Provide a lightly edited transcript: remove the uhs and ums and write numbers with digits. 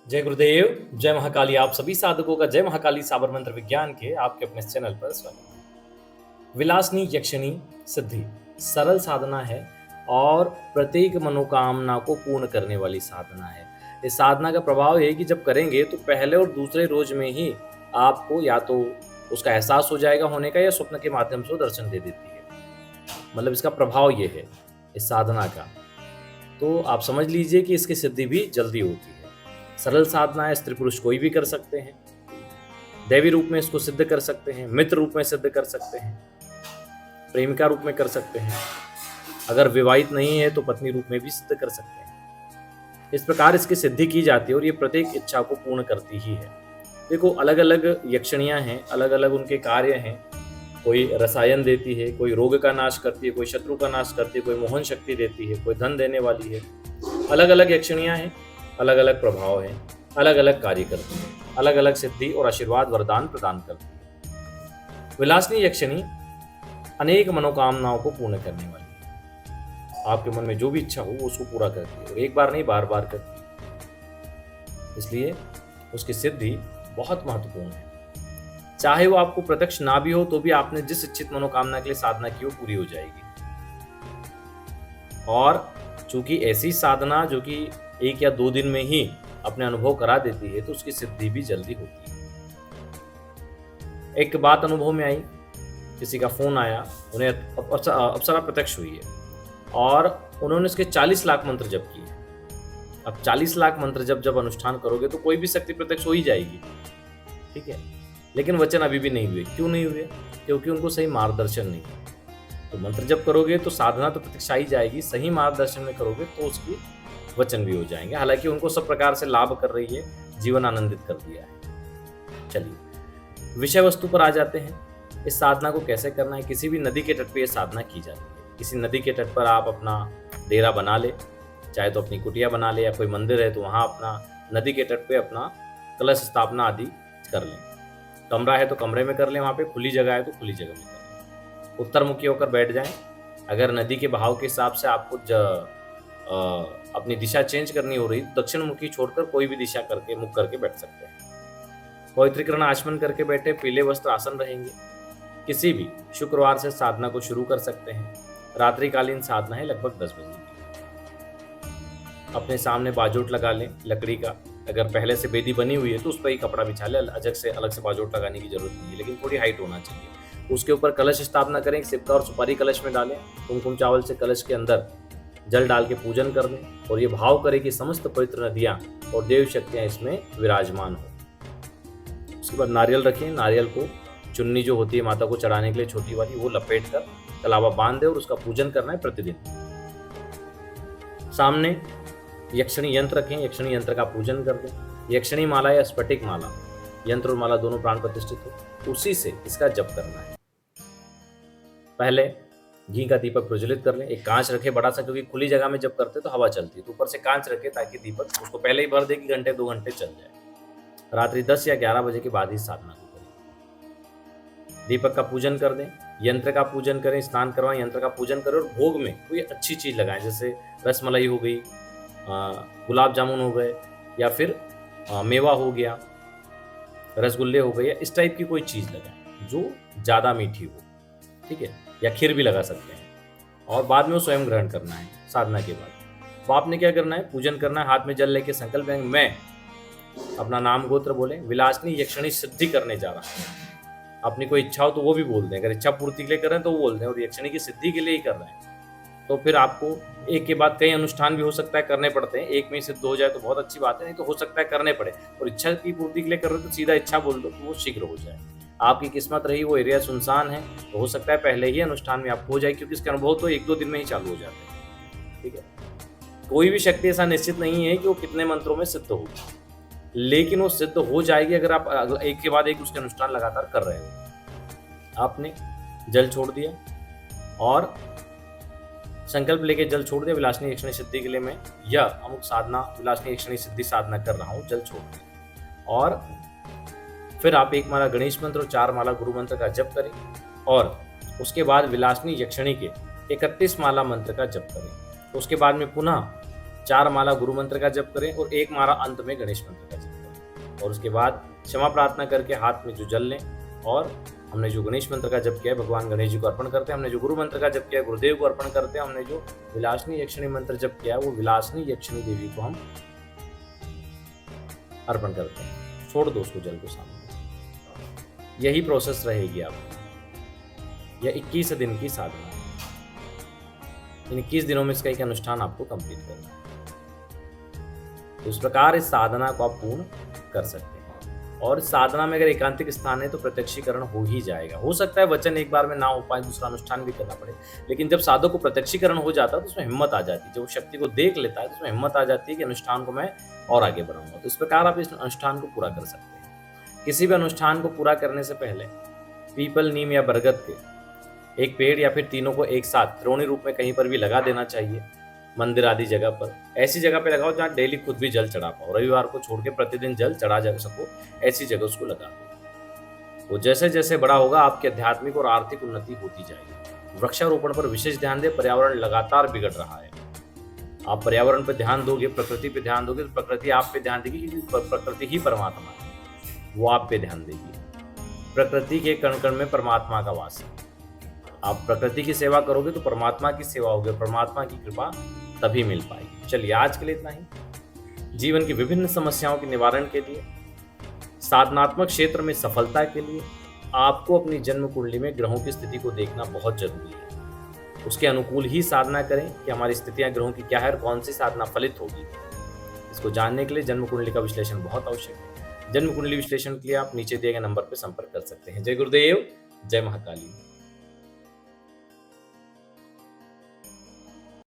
जय गुरुदेव, जय महाकाली। आप सभी साधकों का जय महाकाली साबर मंत्र विज्ञान के आपके अपने चैनल पर स्वागत है। विलासनी यक्षिणी सिद्धि सरल साधना है और प्रत्येक मनोकामना को पूर्ण करने वाली साधना है। इस साधना का प्रभाव है कि जब करेंगे तो पहले और दूसरे रोज में ही आपको या तो उसका एहसास हो जाएगा होने का या स्वप्न के माध्यम से वो दर्शन दे देती है। मतलब इसका प्रभाव ये है इस साधना का। तो आप समझ लीजिए कि इसकी सिद्धि भी जल्दी होती है। सरल साधना है, स्त्री पुरुष कोई भी कर सकते हैं। दैवी रूप में इसको सिद्ध कर सकते हैं, मित्र रूप में सिद्ध कर सकते हैं, प्रेमिका रूप में कर सकते हैं, अगर विवाहित नहीं है तो पत्नी रूप में भी सिद्ध कर सकते हैं। इस प्रकार इसकी सिद्धि की जाती है और ये प्रत्येक इच्छा को पूर्ण करती ही है। देखो, अलग अलग यक्षिणियाँ हैं, अलग अलग उनके कार्य हैं। कोई रसायन देती है, कोई रोग का नाश करती है, कोई शत्रु का नाश करती है, कोई मोहन शक्ति देती है, कोई धन देने वाली है। अलग अलग यक्षिणियाँ हैं, अलग अलग प्रभाव हैं, अलग अलग कार्य करती हैं, अलग अलग सिद्धि और आशीर्वाद वरदान प्रदान करती है। विलासनी यक्षिणी अनेक मनोकामनाओं को पूर्ण करने वाली है। आपके मन में जो भी इच्छा हो वो उसको पूरा करती है और एक बार नहीं बार बार करती है। इसलिए उसकी सिद्धि बहुत महत्वपूर्ण है। चाहे वो आपको प्रत्यक्ष ना भी हो तो भी आपने जिस इच्छित मनोकामना के लिए साधना की वो पूरी हो जाएगी। और चूंकि ऐसी साधना जो कि 1 या 2 दिन में ही अपने अनुभव करा देती है तो उसकी सिद्धि भी जल्दी होती है। एक बात अनुभव में आई, किसी का फोन आया, उन्हें अप्सरा प्रत्यक्ष हुई है और उन्होंने इसके 40 लाख मंत्र जप किए। अब 40 लाख मंत्र जब अनुष्ठान करोगे तो कोई भी शक्ति प्रत्यक्ष हो ही जाएगी, ठीक है। लेकिन वचन अभी भी नहीं हुए। क्यों नहीं हुए? क्योंकि उनको सही मार्गदर्शन नहीं है। तो मंत्र जप करोगे तो साधना तो प्रत्यक्ष ही जाएगी, सही मार्गदर्शन में करोगे तो उसकी वचन भी हो जाएंगे। हालांकि उनको सब प्रकार से लाभ कर रही है, जीवन आनंदित कर दिया है। चलिए विषय वस्तु पर आ जाते हैं। इस साधना को कैसे करना है? किसी भी नदी के तट पर यह साधना की जाती है। किसी नदी के तट पर आप अपना डेरा बना ले, चाहे तो अपनी कुटिया बना ले, या कोई मंदिर है तो वहाँ अपना नदी के तट पर अपना कलश स्थापना आदि कर लें। कमरा है तो कमरे में कर लें, वहाँ पे खुली जगह है तो खुली जगह में कर लें। उत्तर मुखी होकर बैठ जाएं। अगर नदी के बहाव के हिसाब से आपको अपनी दिशा चेंज करनी हो रही तो दक्षिण मुखी छोड़कर कोई भी दिशा करके मुख करके बैठ सकते हैं। पवित्रीकरण आचमन करके बैठे, पीले वस्त्र आसन रहेंगे। किसी भी शुक्रवार से साधना को शुरू कर सकते हैं। रात्रिकालीन साधना है, लगभग 10 बजे की। अपने सामने बाजोट लगा लें लकड़ी का। अगर पहले से बेदी बनी हुई है तो उस पर ही कपड़ा बिछा ले, अलग से बाजोट लगाने की जरूरत नहीं है, लेकिन थोड़ी हाइट होना चाहिए। उसके ऊपर कलश स्थापना करें, सिक्का और सुपारी कलश में डालें। कुमकुम चावल से कलश के अंदर जल डाल के पूजन कर दें और ये भाव करें कि समस्त पवित्र नदियां और देव शक्तियां इसमें विराजमान हो। उसके बाद नारियल रखें। नारियल को चुन्नी जो होती है माता को चढ़ाने के लिए छोटी वाली, वो लपेट कर कलावा बांध दे और उसका पूजन करना है प्रतिदिन। सामने यक्षिणी यंत्र रखें, यक्षिणी यंत्र का पूजन कर दें। यक्षिणी माला या स्फटिक माला, यंत्र और माला दोनों प्राण प्रतिष्ठित हो, उसी से इसका जप करना है। पहले घी का दीपक प्रज्वलित कर लें। एक कांच रखे बड़ा सा, क्योंकि खुली जगह में जब करते तो हवा चलती है, तो ऊपर से कांच रखे ताकि दीपक उसको पहले ही भर दे कि घंटे 2 घंटे चल जाए। रात्रि 10 या 11 बजे के बाद ही साधना को करें। दीपक का पूजन कर दें, यंत्र का पूजन करें, स्नान करवाएं, यंत्र का पूजन करें और भोग में कोई अच्छी चीज लगाएं, जैसे रसमलाई हो गई, गुलाब जामुन हो गए, या फिर मेवा हो गया, रसगुल्ले हो गए, या इस टाइप की कोई चीज़ लगाएं जो ज़्यादा मीठी हो, ठीक है। या खीर भी लगा सकते हैं। और बाद में वो स्वयं ग्रहण करना है साधना के बाद। तो आपने क्या करना है? पूजन करना है। हाथ में जल लेके संकल्प लेंगे, मैं अपना नाम गोत्र बोले, विलासनी यक्षिणी सिद्धि करने जा रहा हूँ। अपनी कोई इच्छा हो तो वो भी बोल दें। अगर इच्छा पूर्ति के लिए कर रहे हैं तो वो बोल दें, और यक्षिणी की सिद्धि के लिए ही कर रहे हैं तो फिर आपको एक के बाद कई अनुष्ठान भी हो सकता है करने पड़ते हैं। एक में ही सिद्ध हो जाए तो बहुत अच्छी बात है, नहीं तो हो सकता है करने पड़े। और इच्छा की पूर्ति के लिए कर रहे हो तो सीधा इच्छा बोल दो तो वो शीघ्र हो जाए। आपकी किस्मत रही वो एरिया सुनसान है तो हो सकता है पहले ही अनुष्ठान में आपको हो जाए, क्योंकि इसके अनुभव तो 1-2 दिन में ही चालू हो जाते हैं, ठीक है। कोई भी शक्ति ऐसा निश्चित नहीं है कि वो कितने मंत्रों में सिद्ध होगी, लेकिन वो सिद्ध हो जाएगी अगर आप एक के बाद एक उसके अनुष्ठान लगातार कर रहे हो। आपने जल छोड़ दिया और संकल्प लेके जल छोड़ दिया, विलासनी यक्षिणी सिद्धि के लिए मैं यह अमुक साधना विलासनी यक्षिणी सिद्धि साधना कर रहा हूँ, जल छोड़ दिया। और फिर आप 1 माला गणेश मंत्र और 4 माला गुरु मंत्र का जप करें और उसके बाद विलासनी यक्षिणी के 31 माला मंत्र का जप करें। उसके बाद में पुनः 4 माला गुरु मंत्र का जप करें और 1 माला अंत में गणेश मंत्र का जप करें। और उसके बाद क्षमा प्रार्थना करके हाथ में जो जल लें और हमने जो गणेश मंत्र का जप किया है भगवान गणेश जी को अर्पण करते हैं, हमने जो गुरु मंत्र का जप किया है गुरुदेव को अर्पण करते हैं, हमने जो विलासनी यक्षिणी मंत्र जप किया है वो विलासनी यक्षिणी देवी को हम अर्पण करते हैं। छोड़ दो उसको जल को सामने। यही प्रोसेस रहेगी आपकी। यह 21 दिन की साधना है। इन 21 दिनों में इसका एक अनुष्ठान आपको कंप्लीट करना है। तो इस प्रकार इस साधना को आप पूर्ण कर सकते हैं। और इस साधना में अगर एकांतिक स्थान है तो प्रत्यक्षीकरण हो ही जाएगा। हो सकता है वचन एक बार में ना हो पाए, दूसरा अनुष्ठान भी करना पड़े, लेकिन जब साधक को प्रत्यक्षीकरण हो जाता है तो उसमें हिम्मत आ जाती है। जब वो शक्ति को देख लेता है तो उसमें हिम्मत आ जाती है कि अनुष्ठान को मैं और आगे बढ़ाऊंगा। तो इस प्रकार आप इस अनुष्ठान को पूरा कर सकते हैं। किसी भी अनुष्ठान को पूरा करने से पहले पीपल, नीम या बरगद के एक पेड़ या फिर तीनों को एक साथ त्रिकोणीय रूप में कहीं पर भी लगा देना चाहिए। मंदिर आदि जगह पर, ऐसी जगह पे लगाओ जहाँ डेली खुद भी जल चढ़ा पाओ। रविवार को छोड़ के प्रतिदिन जल चढ़ा जा सको, ऐसी जगह उसको लगा दो। वो जैसे जैसे बड़ा होगा आपकी आध्यात्मिक और आर्थिक उन्नति होती जाएगी। वृक्षारोपण पर विशेष ध्यान दें। पर्यावरण लगातार बिगड़ रहा है। आप पर्यावरण पर ध्यान दोगे, प्रकृति पे ध्यान दोगे तो प्रकृति आप पे ध्यान देगी, क्योंकि प्रकृति ही परमात्मा है, वो आप पे ध्यान देगी। प्रकृति के कण कण में परमात्मा का वास है। आप प्रकृति की सेवा करोगे तो परमात्मा की सेवा होगी, परमात्मा की कृपा तभी मिल पाएगी। चलिए आज के लिए इतना ही। जीवन की विभिन्न समस्याओं के निवारण के लिए, साधनात्मक क्षेत्र में सफलता के लिए आपको अपनी जन्म कुंडली में ग्रहों की स्थिति को देखना बहुत जरूरी है। उसके अनुकूल ही साधना करें कि हमारी स्थितियां ग्रहों की क्या है और कौन सी साधना फलित होगी। इसको जानने के लिए जन्म कुंडली का विश्लेषण बहुत आवश्यक है। जन्म कुंडली विश्लेषण के लिए आप नीचे दिए गए नंबर पर संपर्क कर सकते हैं। जय गुरुदेव, जय महाकाली।